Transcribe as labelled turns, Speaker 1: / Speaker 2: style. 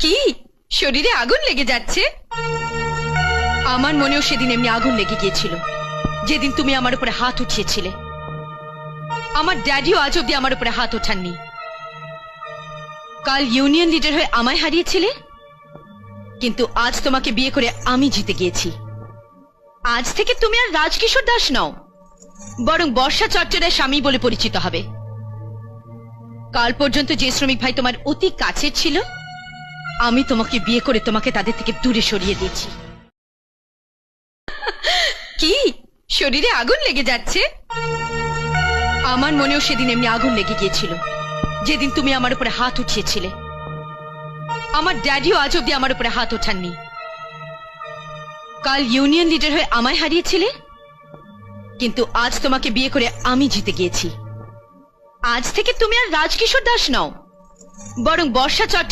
Speaker 1: কি শরীরে আগুন লেগে যাচ্ছে? আমার মনেও সেদিন এমনি আগুন লেগে গিয়েছিল, যেদিন তুমি আমার উপরে হাত উঠিয়েছিলে। আমার ড্যাডিও আজ অব্দি আমার উপরে হাত ওঠাননি। কাল ইউনিয়ন লিডার হয়ে আমায় হারিয়েছিলে, কিন্তু আজ তোমাকে বিয়ে করে আমি জিতে গিয়েছি। আজ থেকে তুমি আর রাজকিশোর দাস নও, বরং বর্ষা চট্টরায় স্বামী বলে পরিচিত হবে। কাল পর্যন্ত যে শ্রমিক ভাই তোমার অতি কাছের ছিল, আমি তোমাকে বিয়ে করে তোমাকে তাদের থেকে দূরে সরিয়ে দিয়েছি। কি শরীরে আগুন লেগে যাচ্ছে? আমার মনেও সেদিন এমনি আগুন লেগে গিয়েছিল, যেদিন তুমি আমার উপরে হাত উঠিয়েছিলে। আমার ড্যাডিও আজ অব্দি আমার উপরে হাত ওঠাননি। কাল ইউনিয়ন লিডার হয়ে আমায় হারিয়েছিলে, কিন্তু আজ তোমাকে বিয়ে করে আমি জিতে গিয়েছি। আজ থেকে তুমি আর রাজকিশোর দাস নও, বরং বর্ষা চট্টরায়